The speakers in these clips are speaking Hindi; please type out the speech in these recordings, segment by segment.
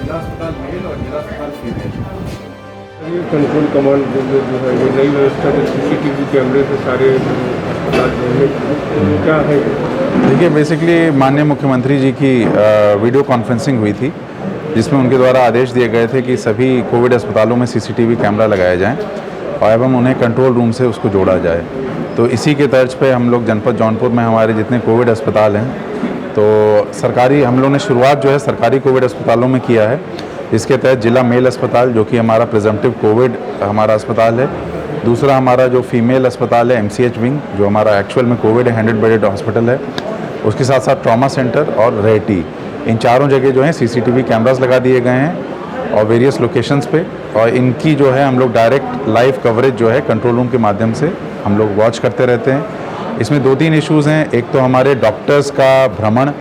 जिला अस्पताल मेल और जिला अस्पताल फीमेल। ये कंट्रोल कमांड जो है ये नई व्यवस्था जो सीसीटीवी कैमरे से सारे अस्पताल जोड़ने की क्या है? देखिए, बेसिकली माननीय मुख्यमंत्री जी की वीडियो कॉन्फ्रेंसिंग हुई थी, जिसमें उनके द्वारा आदेश दिए गए थे कि सभी कोविड अस्पतालों में सीसीटीवी कैमरा लगाए जाएं और एवं उन्हें कंट्रोल रूम से उसको जोड़ा जाए। तो इसी के तर्ज पे हम लोग जनपद जौनपुर में हमारे जितने कोविड अस्पताल हैं, तो सरकारी हम लोग ने शुरुआत जो है सरकारी कोविड अस्पतालों में किया है। इसके तहत जिला मेल अस्पताल जो कि हमारा प्रिजम्पटिव कोविड हमारा अस्पताल है, दूसरा हमारा जो फीमेल अस्पताल है MCH विंग जो हमारा एक्चुअल में कोविड 100 बेडेड हॉस्पिटल है, उसके साथ साथ ट्रॉमा सेंटर और रेटी, इन चारों जगह जो है सीसीटीवी कैमरास लगा दिए गए हैं और वेरियस लोकेशंस पे, और इनकी जो है हम लोग डायरेक्ट लाइव कवरेज जो है कंट्रोल रूम के माध्यम से हम लोग वॉच करते रहते हैं। इसमें 2-3 इश्यूज़ हैं। एक तो हमारे डॉक्टर्स का भ्रमण,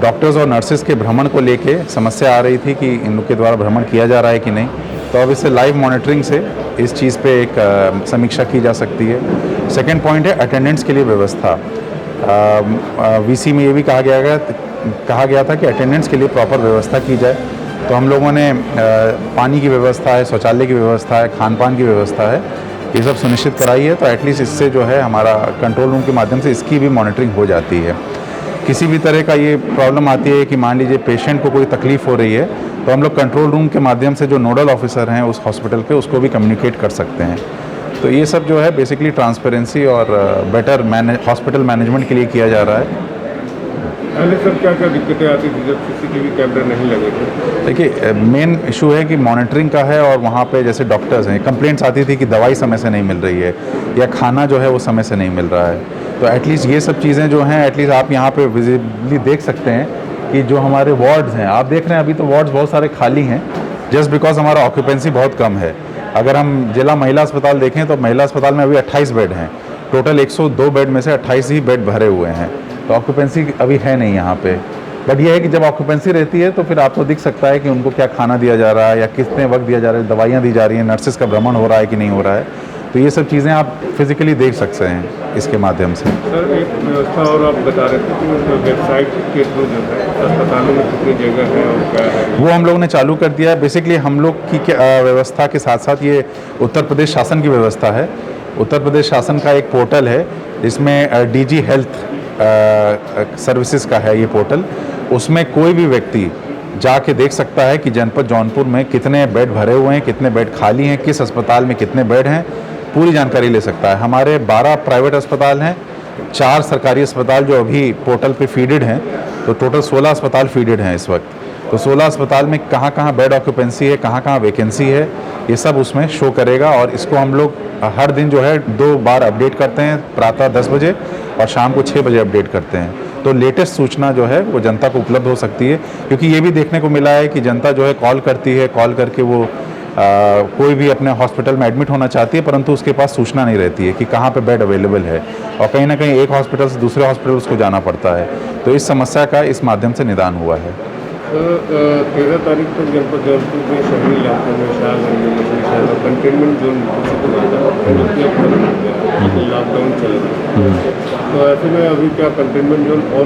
डॉक्टर्स और नर्सेज के भ्रमण को लेके समस्या आ रही थी कि इन लोग के द्वारा भ्रमण किया जा रहा है कि नहीं, तो अब इससे लाइव मॉनिटरिंग से इस चीज़ पे एक समीक्षा की जा सकती है। सेकेंड पॉइंट है अटेंडेंस के लिए व्यवस्था। VC में ये भी कहा गया था कि अटेंडेंस के लिए प्रॉपर व्यवस्था की जाए। तो हम लोगों ने पानी की व्यवस्था है, शौचालय की व्यवस्था है, खान पान की व्यवस्था है, ये सब सुनिश्चित कराई है। तो एटलीस्ट इससे जो है हमारा कंट्रोल रूम के माध्यम से इसकी भी मॉनिटरिंग हो जाती है। किसी भी तरह का ये प्रॉब्लम आती है कि मान लीजिए पेशेंट को कोई तकलीफ़ हो रही है, तो हम लोग कंट्रोल रूम के माध्यम से जो नोडल ऑफिसर हैं उस हॉस्पिटल के, उसको भी कम्युनिकेट कर सकते हैं। तो ये सब जो है बेसिकली ट्रांसपेरेंसी और बेटर हॉस्पिटल मैनेजमेंट के लिए किया जा रहा है। पहले सर क्या क्या दिक्कतें आती थी जब सीसीटीवी कैमरे नहीं लगे थे? देखिए, मेन इशू है कि मॉनिटरिंग का है, और वहाँ पे जैसे डॉक्टर्स हैं, कंप्लेंट्स आती थी कि दवाई समय से नहीं मिल रही है या खाना जो है वो समय से नहीं मिल रहा है। तो एटलीस्ट ये सब चीज़ें जो हैं, एटलीस्ट आप यहाँ पे विजिबली देख सकते हैं कि जो हमारे वार्ड्स हैं, आप देख रहे हैं अभी तो वार्ड्स बहुत सारे खाली हैं, जस्ट बिकॉज हमारा ऑक्यूपेंसी बहुत कम है। अगर हम जिला महिला अस्पताल देखें तो महिला अस्पताल में अभी 28 बेड हैं, टोटल 102 बेड में से 28 ही बेड भरे हुए हैं, तो ऑक्यूपेंसी अभी है नहीं यहाँ पे। बट ये है कि जब ऑक्यूपेंसी रहती है तो फिर आपको दिख सकता है कि उनको क्या खाना दिया जा रहा है या कितने वक्त दिया जा रहा है, दवाइयाँ दी जा रही हैं, नर्सेज का भ्रमण हो रहा है कि नहीं हो रहा है। तो ये सब चीज़ें आप फिजिकली देख सकते हैं इसके माध्यम से। सर एक व्यवस्था और आप बता रहे थे कि वेबसाइट के थ्रू जो है अस्पतालों में कितनी जगह है और क्या है, वो हम लोग ने चालू कर दिया है। बेसिकली हम लोग की व्यवस्था के साथ साथ ये उत्तर प्रदेश शासन की व्यवस्था है। उत्तर प्रदेश शासन का एक पोर्टल है जिसमें DG हेल्थ सर्विसेज का है ये पोर्टल। उसमें कोई भी व्यक्ति जाके देख सकता है कि जनपद जौनपुर में कितने बेड भरे हुए हैं, कितने बेड खाली हैं, किस अस्पताल में कितने बेड हैं, पूरी जानकारी ले सकता है। हमारे 12 प्राइवेट अस्पताल हैं, 4 सरकारी अस्पताल जो अभी पोर्टल पे फीडेड हैं, तो टोटल 16 अस्पताल फीडेड हैं इस वक्त। तो 16 अस्पताल में कहाँ कहाँ बेड ऑक्यूपेंसी है, कहाँ कहाँ वैकेंसी है, ये सब उसमें शो करेगा। और इसको हम लोग हर दिन जो है 2 बार अपडेट करते हैं, प्रातः 10 बजे और शाम को 6 बजे अपडेट करते हैं। तो लेटेस्ट सूचना जो है वो जनता को उपलब्ध हो सकती है, क्योंकि ये भी देखने को मिला है कि जनता जो है कॉल करती है, कॉल करके वो कोई भी अपने हॉस्पिटल में एडमिट होना चाहती है, परंतु उसके पास सूचना नहीं रहती है कि कहाँ पे बेड अवेलेबल है, और कहीं ना कहीं एक हॉस्पिटल से दूसरे हॉस्पिटल उसको जाना पड़ता है। तो इस समस्या का इस माध्यम से निदान हुआ है। 13 तारीख तक जनपद जौनपुर में शहरी इलाकों में शाहगंज में कंटेनमेंट जोन लॉकडाउन चल रहा है, तो ऐसे में अभी क्या कंटेनमेंट जोन और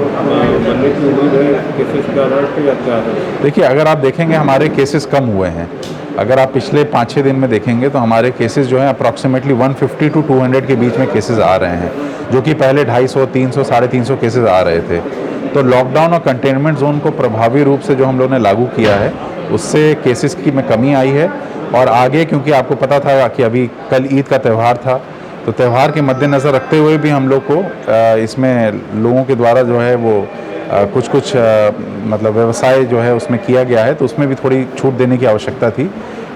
बनने की उम्मीद है केसेस के आधार पर या क्या है? देखिए, अगर आप देखेंगे हमारे केसेस कम हुए हैं। अगर आप पिछले 5-6 दिन में देखेंगे तो हमारे केसेस जो हैं अप्रॉक्सीमेटली 150 to 200 के बीच में केसेस आ रहे हैं, जो कि पहले 250, 300, 350 केसेस आ रहे थे। तो लॉकडाउन और कंटेनमेंट जोन को प्रभावी रूप से जो हम लोगों ने लागू किया है, उससे केसेस की में कमी आई है। और आगे, क्योंकि आपको पता था कि अभी कल ईद का त्यौहार था, तो त्यौहार के मद्देनज़र रखते हुए भी हम लोग को इसमें लोगों के द्वारा जो है वो कुछ मतलब व्यवसाय जो है उसमें किया गया है, तो उसमें भी थोड़ी छूट देने की आवश्यकता थी।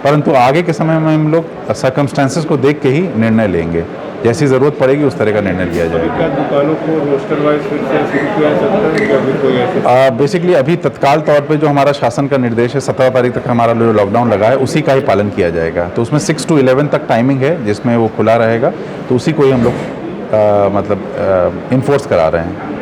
परंतु आगे के समय में हम लोग सर्कमस्टेंसेस को देख के ही निर्णय लेंगे, जैसी ज़रूरत पड़ेगी उस तरह का निर्णय लिया जाएगा। क्या दुकानों को रोस्टर वाइज फिर से शुरू किया जा सकता है या अभी कोई ऐसे? बेसिकली अभी तत्काल तौर पे जो हमारा शासन का निर्देश है 17 तारीख तक हमारा जो लॉकडाउन लगा है उसी का ही पालन किया जाएगा। तो उसमें 6 to 11 तक टाइमिंग है जिसमें वो खुला रहेगा, तो उसी को ही हम लोग मतलब इन्फोर्स करा रहे हैं।